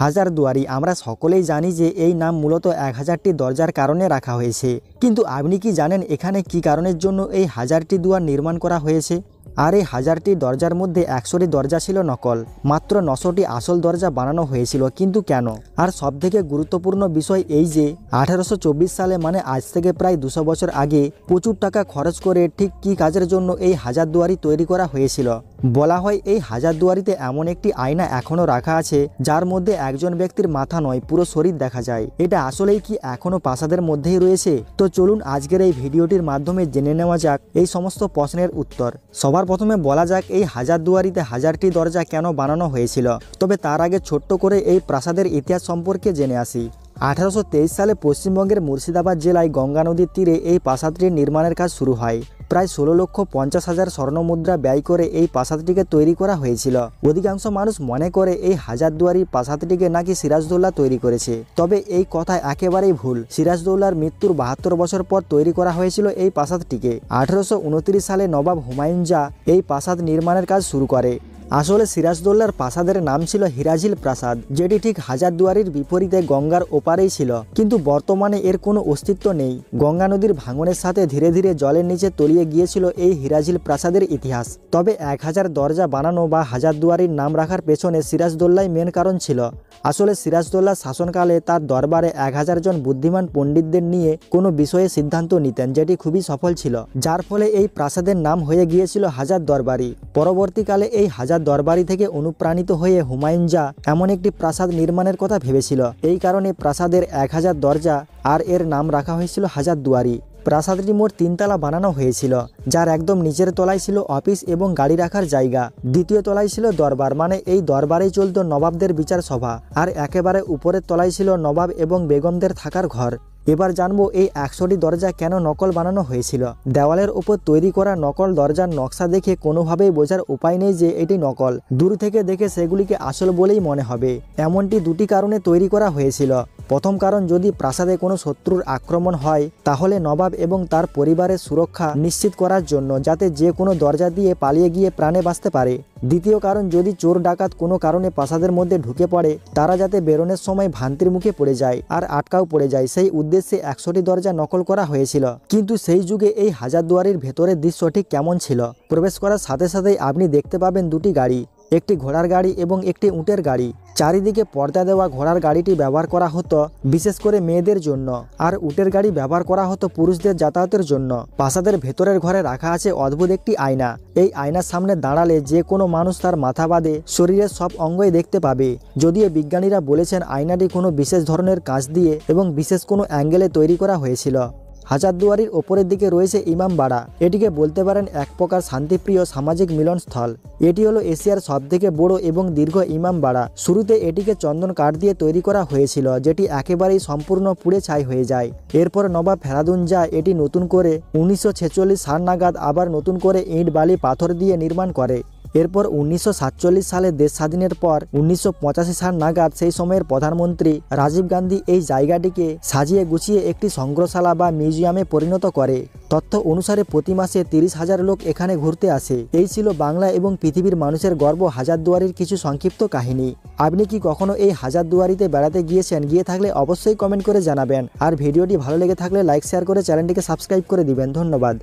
হাজারদুয়ারি আমরা সকলেই জানি যে এই নাম মূলত 1000টি দরজার কারণে রাখা হয়েছে। কিন্তু আপনি কি জানেন এখানে কি কারণের জন্য এই 1000টি দুয়ার নির্মাণ করা হয়েছে? আর এই 1000টি দরজার মধ্যে 100টি দরজা ছিল নকল, মাত্র 900টি আসল দরজা বানানো হয়েছিল। কিন্তু কেন? আর সবথেকে গুরুত্বপূর্ণ বিষয় এই যে 1824 সালে মানে আজ থেকে প্রায় 200 বছর আগে প্রচুর টাকা খরচ করে ঠিক কী কাজের জন্য এই হাজারদুয়ারি তৈরি করা হয়েছিল। বলা হয় এই হাজারদুয়ারিতে এমন একটি আয়না এখনও রাখা আছে যার মধ্যে একজন ব্যক্তির মাথা নয় পুরো শরীর দেখা যায়। এটা আসলেই কি এখনও প্রাসাদের মধ্যেই রয়েছে? তো চলুন আজকের এই ভিডিওটির মাধ্যমে জেনে নেওয়া যাক এই সমস্ত প্রশ্নের উত্তর। সবার প্রথমে বলা যাক এই হাজারদুয়ারিতে 1000টি দরজা কেন বানানো হয়েছিল। তবে তার আগে ছোট্ট করে এই প্রাসাদের ইতিহাস সম্পর্কে জেনে আসি। 1823 সালে পশ্চিমবঙ্গের মুর্শিদাবাদ জেলায় গঙ্গা নদীর তীরে এই প্রাসাদটির নির্মাণের কাজ শুরু হয়। প্রায় 16,50,000 স্বর্ণমুদ্রা ব্যয় করে এই প্রাসাদটিকে তৈরি করা হয়েছিল। অধিকাংশ মানুষ মনে করে এই হাজারদুয়ারি প্রাসাদটিকে নাকি সিরাজদৌল্লা তৈরি করেছে। তবে এই কথা একেবারেই ভুল। সিরাজদৌল্লার মৃত্যুর 72 বছর পর তৈরি করা হয়েছিল এই প্রাসাদটিকে। 1829 সালে নবাব হুমায়ুন শাহ এই প্রাসাদ নির্মাণের কাজ শুরু করে। আসলে সিরাজদৌল্লার প্রাসাদের নাম ছিল হিরাজিল প্রাসাদ, যেটি ঠিক হাজারদুয়ারির বিপরীতে গঙ্গার ওপারেই ছিল। কিন্তু বর্তমানে এর কোনো অস্তিত্ব নেই। গঙ্গা নদীর ভাঙনের সাথে ধীরে ধীরে জলের নিচে তলিয়ে গিয়েছিল এই হিরাজিল প্রাসাদের ইতিহাস। তবে 1000 দরজা বানানো বা হাজারদুয়ারির নাম রাখার পেছনে সিরাজদৌল্লাই মেন কারণ ছিল। আসলে সিরাজদৌল্লার শাসনকালে তার দরবারে 1000 জন বুদ্ধিমান পণ্ডিতদের নিয়ে কোনো বিষয়ে সিদ্ধান্ত নিতেন, যেটি খুবই সফল ছিল, যার ফলে এই প্রাসাদের নাম হয়ে গিয়েছিল হাজার দরবারি। পরবর্তীকালে এই হাজার দরবারি থেকে অনুপ্রাণিত হয়ে হুমায়ুন শাহ এমন একটি প্রাসাদ নির্মাণের কথা ভেবেছিল। এই কারণে প্রাসাদের 1000 দরজা আর এর নাম রাখা হয়েছিল হাজারদুয়ারি। প্রাসাদটি মোট 3 তলা বানানো হয়েছিল, যার একদম নিচের তলায় ছিল অফিস এবং গাড়ি রাখার জায়গা। দ্বিতীয় তলায় ছিল দরবার, মানে এই দরবারেই চলত নবাবদের বিচার সভা। আর একেবারে উপরের তলায় ছিল নবাব এবং বেগমদের থাকার ঘর। এবার জানবো এই 100টি দরজা কেন নকল বানানো হয়েছিল। দেওয়ালের উপর তৈরি করা নকল দরজার নকশা দেখে কোনোভাবেই বোঝার উপায় নেই যে এটি নকল। দূর থেকে দেখে সেগুলিকে আসল বলেই মনে হবে। এমনটি দুটি কারণে তৈরি করা হয়েছিল। প্রথম কারণ, যদি প্রাসাদে কোনো শত্রুর আক্রমণ হয় তাহলে নবাব এবং তার পরিবারের সুরক্ষা নিশ্চিত করার জন্য, যাতে যে কোনো দরজা দিয়ে পালিয়ে গিয়ে প্রাণে বাঁচতে পারে। দ্বিতীয় কারণ, যদি চোর ডাকাত কোনো কারণে প্রাসাদের মধ্যে ঢুকে পড়ে তারা যাতে বেরোনোর সময় ভান্তির মুখে পড়ে যায় আর আটকাও পড়ে যায়, সেই উদ্দেশ্যে 100টি দরজা নকল করা হয়েছিল। কিন্তু সেই যুগে এই হাজারদুয়ারির ভেতরের দৃশ্য ঠিক কেমন ছিল? প্রবেশ করার সাথে সাথেই আপনি দেখতে পাবেন দুটি গাড়ি, একটি ঘোড়ার গাড়ি এবং একটি উটের গাড়ি। চারিদিকে পর্দা দেওয়া ঘোড়ার গাড়িটি ব্যবহার করা হতো বিশেষ করে মেয়েদের জন্য, আর উটের গাড়ি ব্যবহার করা হতো পুরুষদের যাতায়াতের জন্য। প্রাসাদের ভেতরের ঘরে রাখা আছে অদ্ভুত একটি আয়না। এই আয়নার সামনে দাঁড়ালে যে কোনো মানুষ তার মাথা বাদে শরীরের সব অঙ্গই দেখতে পাবে। যদিও বিজ্ঞানীরা বলেছেন আয়নাটি কোনো বিশেষ ধরনের কাঁচ দিয়ে এবং বিশেষ কোনো অ্যাঙ্গেলে তৈরি করা হয়েছিল। হাজারদুয়ারির ওপরের দিকে রয়েছে ইমামবাড়া। এটিকে বলতে পারেন এক প্রকার শান্তিপ্রিয় সামাজিক মিলনস্থল। এটি হলো এশিয়ার সবথেকে বড় এবং দীর্ঘ ইমামবাড়া। শুরুতে এটিকে চন্দন কাঠ দিয়ে তৈরি করা হয়েছিল, যেটি একেবারেই সম্পূর্ণ পুড়ে ছাই হয়ে যায়। এরপর নবাব ফেরাদুন শাহ এটি নতুন করে 1946 সাল নাগাদ আবার নতুন করে ইট বালি পাথর দিয়ে নির্মাণ করে। এরপর 1947 সালে দেশ স্বাধীনের পর 1985 সাল নাগাদ সেই সময়ের প্রধানমন্ত্রী রাজীব গান্ধী এই জায়গাটিকে সাজিয়ে গুছিয়ে একটি সংগ্রহশালা বা মিউজিয়ামে পরিণত করে। তথ্য অনুসারে প্রতি মাসে 30,000 লোক এখানে ঘুরতে আসে। এই ছিল বাংলা এবং পৃথিবীর মানুষের গর্ব হাজারদুয়ারির কিছু সংক্ষিপ্ত কাহিনী। আপনি কি কখনো এই হাজারদুয়ারিতে বেড়াতে গিয়েছেন? গিয়ে থাকলে অবশ্যই কমেন্ট করে জানাবেন। আর ভিডিওটি ভালো লেগে থাকলে লাইক শেয়ার করে চ্যানেলটিকে সাবস্ক্রাইব করে দিবেন। ধন্যবাদ।